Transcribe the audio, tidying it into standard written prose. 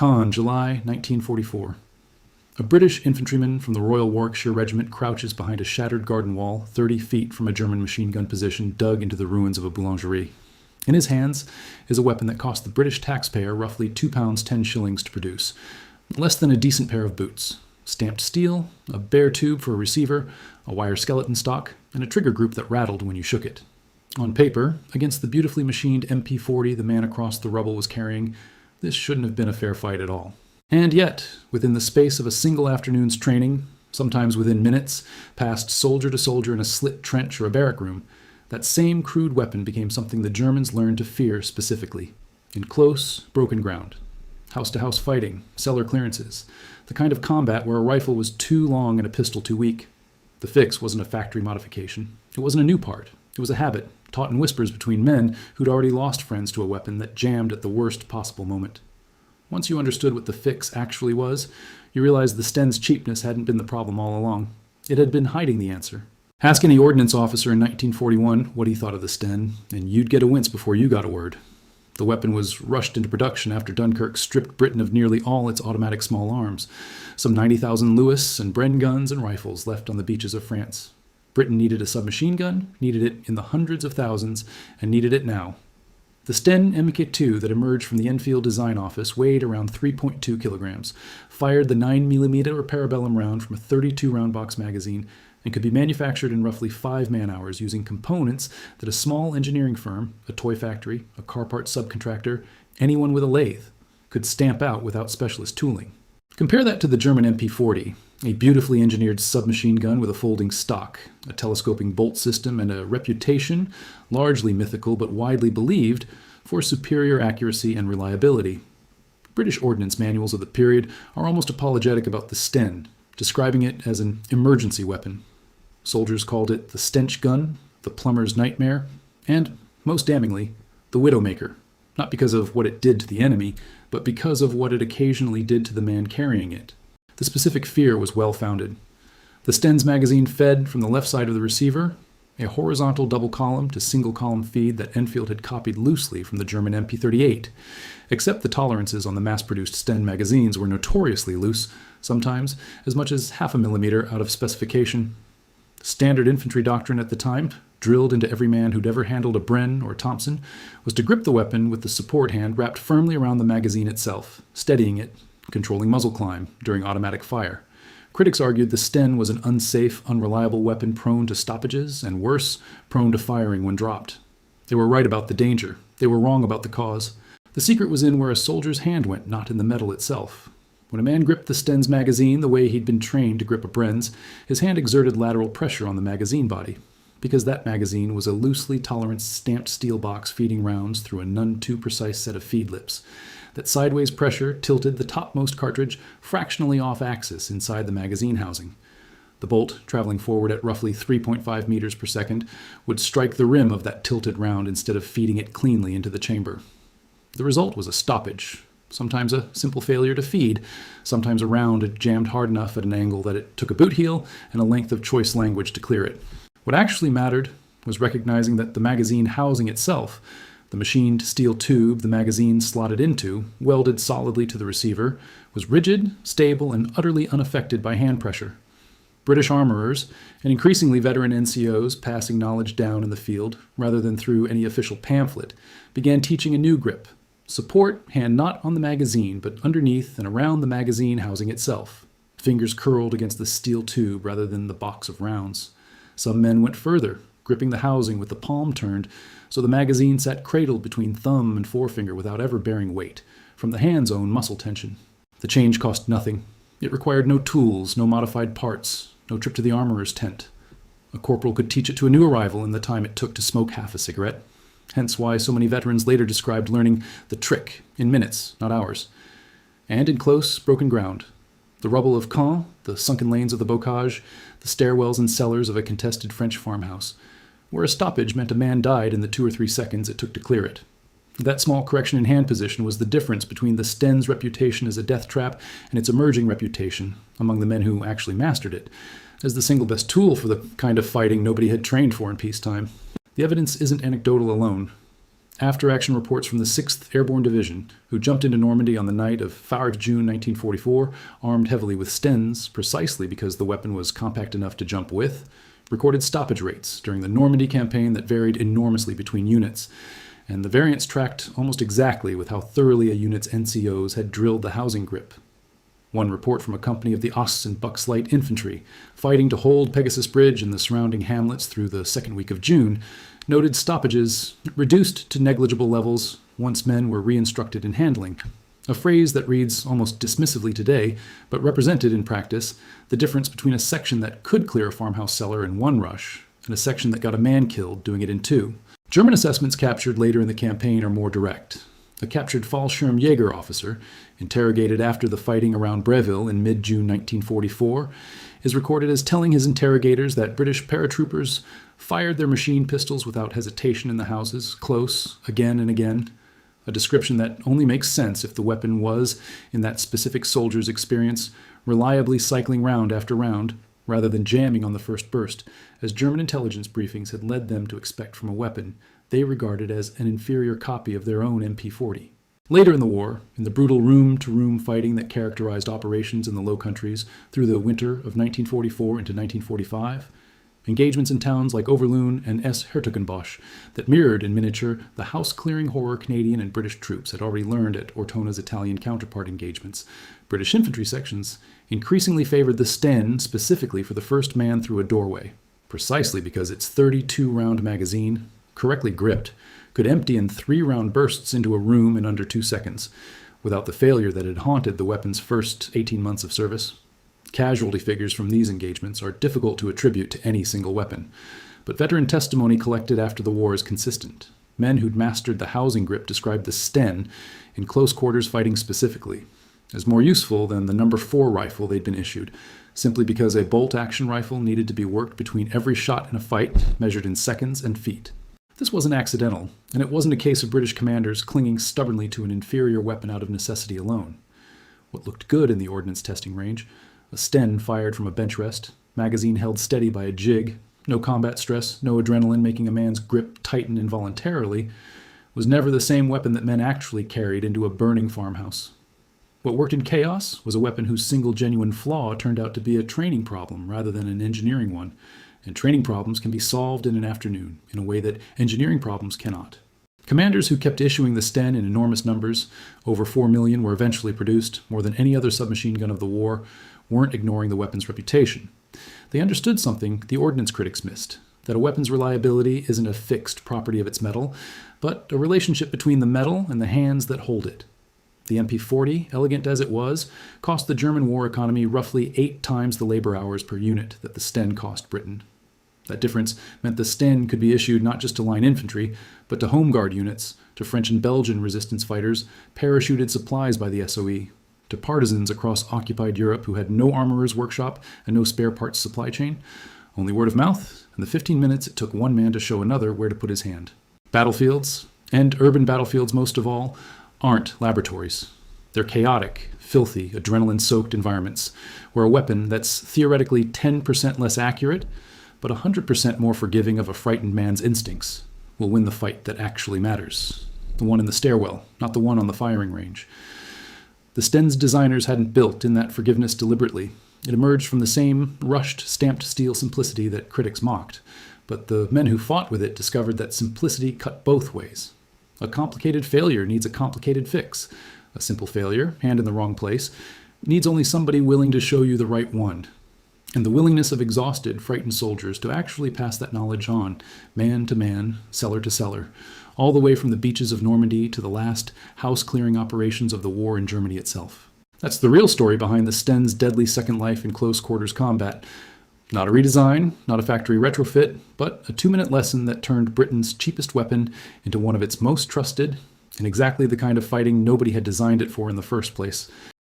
Caen, July 1944. A British infantryman from the Royal Warwickshire Regiment crouches behind a shattered garden wall 30 feet from a German machine gun position dug into the ruins of a boulangerie. In his hands is a weapon that cost the British taxpayer roughly £2 10 shillings to produce, less than a decent pair of boots. Stamped steel, a bare tube for a receiver, a wire skeleton stock, and a trigger group that rattled when you shook it. On paper, against the beautifully machined MP40 the man across the rubble was carrying, this shouldn't have been a fair fight at all. And yet, within the space of a single afternoon's training, sometimes within minutes, passed soldier to soldier in a slit trench or a barrack room, that same crude weapon became something the Germans learned to fear specifically. In close, broken ground. House-to-house fighting, cellar clearances, the kind of combat where a rifle was too long and a pistol too weak. The fix wasn't a factory modification. It wasn't a new part. It was a habit, taught in whispers between men who'd already lost friends to a weapon that jammed at the worst possible moment. Once you understood what the fix actually was, you realized the Sten's cheapness hadn't been the problem all along. It had been hiding the answer. Ask any ordnance officer in 1941 what he thought of the Sten, and you'd get a wince before you got a word. The weapon was rushed into production after Dunkirk stripped Britain of nearly all its automatic small arms. Some 90,000 Lewis and Bren guns and rifles left on the beaches of France. Britain needed a submachine gun, needed it in the hundreds of thousands, and needed it now. The Sten MK2 that emerged from the Enfield design office weighed around 3.2 kilograms, fired the 9mm Parabellum round from a 32-round box magazine, and could be manufactured in roughly 5 man-hours using components that a small engineering firm, a toy factory, a car parts subcontractor, anyone with a lathe, could stamp out without specialist tooling. Compare that to the German MP40, a beautifully engineered submachine gun with a folding stock, a telescoping bolt system, and a reputation, largely mythical but widely believed, for superior accuracy and reliability. British ordnance manuals of the period are almost apologetic about the Sten, describing it as an emergency weapon. Soldiers called it the stench gun, the plumber's nightmare, and, most damningly, the widowmaker, not because of what it did to the enemy, but because of what it occasionally did to the man carrying it. The specific fear was well-founded. The Sten's magazine fed from the left side of the receiver, a horizontal double-column to single-column feed that Enfield had copied loosely from the German MP38, except the tolerances on the mass-produced Sten magazines were notoriously loose, sometimes as much as half a millimeter out of specification. Standard infantry doctrine at the time, drilled into every man who'd ever handled a Bren or Thompson, was to grip the weapon with the support hand wrapped firmly around the magazine itself, steadying it, controlling muzzle climb during automatic fire. Critics argued the Sten was an unsafe, unreliable weapon prone to stoppages, and worse, prone to firing when dropped. They were right about the danger. They were wrong about the cause. The secret was in where a soldier's hand went, not in the metal itself. When a man gripped the Sten's magazine the way he'd been trained to grip a Bren's, his hand exerted lateral pressure on the magazine body, because that magazine was a loosely tolerant stamped steel box feeding rounds through a none too precise set of feed lips. That sideways pressure tilted the topmost cartridge fractionally off-axis inside the magazine housing. The bolt, traveling forward at roughly 3.5 meters per second, would strike the rim of that tilted round instead of feeding it cleanly into the chamber. The result was a stoppage, sometimes a simple failure to feed, sometimes a round had jammed hard enough at an angle that it took a boot heel and a length of choice language to clear it. What actually mattered was recognizing that the magazine housing itself, the machined steel tube the magazine slotted into, welded solidly to the receiver, was rigid, stable, and utterly unaffected by hand pressure. British armorers, and increasingly veteran NCOs passing knowledge down in the field, rather than through any official pamphlet, began teaching a new grip. Support, hand not on the magazine, but underneath and around the magazine housing itself. Fingers curled against the steel tube rather than the box of rounds. Some men went further, gripping the housing with the palm turned, so the magazine sat cradled between thumb and forefinger without ever bearing weight, from the hand's own muscle tension. The change cost nothing. It required no tools, no modified parts, no trip to the armorer's tent. A corporal could teach it to a new arrival in the time it took to smoke half a cigarette. Hence why so many veterans later described learning the trick in minutes, not hours. And in close, broken ground. The rubble of Caen, the sunken lanes of the bocage, the stairwells and cellars of a contested French farmhouse, where a stoppage meant a man died in the 2 or 3 seconds it took to clear it. That small correction in hand position was the difference between the Sten's reputation as a death trap and its emerging reputation, among the men who actually mastered it, as the single best tool for the kind of fighting nobody had trained for in peacetime. The evidence isn't anecdotal alone. after-action reports from the 6th Airborne Division, who jumped into Normandy on the night of 5 June 1944, armed heavily with Stens, precisely because the weapon was compact enough to jump with, recorded stoppage rates during the Normandy campaign that varied enormously between units, and the variance tracked almost exactly with how thoroughly a unit's NCOs had drilled the housing grip. One report from a company of the Oss and Bucks Light Infantry, fighting to hold Pegasus Bridge and the surrounding hamlets through the second week of June, noted stoppages reduced to negligible levels once men were reinstructed in handling, a phrase that reads almost dismissively today, but represented in practice the difference between a section that could clear a farmhouse cellar in one rush and a section that got a man killed doing it in two. German assessments captured later in the campaign are more direct. A captured Fallschirmjäger officer, interrogated after the fighting around Breville in mid-June 1944, is recorded as telling his interrogators that British paratroopers fired their machine pistols without hesitation in the houses, close, again and again, a description that only makes sense if the weapon was, in that specific soldier's experience, reliably cycling round after round, rather than jamming on the first burst, as German intelligence briefings had led them to expect from a weapon they regarded as an inferior copy of their own MP-40. Later in the war, in the brutal room-to-room fighting that characterized operations in the Low Countries through the winter of 1944 into 1945, engagements in towns like Overloon and Hertogenbosch that mirrored in miniature the house-clearing horror Canadian and British troops had already learned at Ortona's Italian counterpart engagements, British infantry sections increasingly favored the Sten specifically for the first man through a doorway, precisely because its 32-round magazine, correctly gripped, could empty in 3-round bursts into a room in under 2 seconds, without the failure that had haunted the weapon's first 18 months of service. Casualty figures from these engagements are difficult to attribute to any single weapon, but veteran testimony collected after the war is consistent. Men who'd mastered the housing grip described the Sten, in close quarters fighting specifically, as more useful than the number 4 rifle they'd been issued, simply because a bolt-action rifle needed to be worked between every shot in a fight, measured in seconds and feet. This wasn't accidental, and it wasn't a case of British commanders clinging stubbornly to an inferior weapon out of necessity alone. What looked good in the ordnance testing range, a Sten fired from a bench rest, magazine held steady by a jig, no combat stress, no adrenaline making a man's grip tighten involuntarily, was never the same weapon that men actually carried into a burning farmhouse. What worked in chaos was a weapon whose single genuine flaw turned out to be a training problem rather than an engineering one, and training problems can be solved in an afternoon in a way that engineering problems cannot. Commanders who kept issuing the Sten in enormous numbers, over 4 million were eventually produced, more than any other submachine gun of the war, weren't ignoring the weapon's reputation. They understood something the ordnance critics missed, that a weapon's reliability isn't a fixed property of its metal, but a relationship between the metal and the hands that hold it. The MP-40, elegant as it was, cost the German war economy roughly 8 times the labor hours per unit that the Sten cost Britain. That difference meant the Sten could be issued not just to line infantry, but to Home Guard units, to French and Belgian resistance fighters, parachuted supplies by the SOE, to partisans across occupied Europe who had no armorer's workshop and no spare parts supply chain, only word of mouth, and the 15 minutes it took one man to show another where to put his hand. Battlefields, and urban battlefields most of all, aren't laboratories. They're chaotic, filthy, adrenaline-soaked environments where a weapon that's theoretically 10% less accurate, but 100% more forgiving of a frightened man's instincts, will win the fight that actually matters. The one in the stairwell, not the one on the firing range. The Sten's designers hadn't built in that forgiveness deliberately. It emerged from the same rushed, stamped steel simplicity that critics mocked, but the men who fought with it discovered that simplicity cut both ways. A complicated failure needs a complicated fix. A simple failure, hand in the wrong place, needs only somebody willing to show you the right one. And the willingness of exhausted, frightened soldiers to actually pass that knowledge on, man to man, cellar to cellar, all the way from the beaches of Normandy to the last house-clearing operations of the war in Germany itself. That's the real story behind the Sten's deadly second life in close-quarters combat. Not a redesign, not a factory retrofit, but a 2-minute lesson that turned Britain's cheapest weapon into one of its most trusted, and exactly the kind of fighting nobody had designed it for in the first place.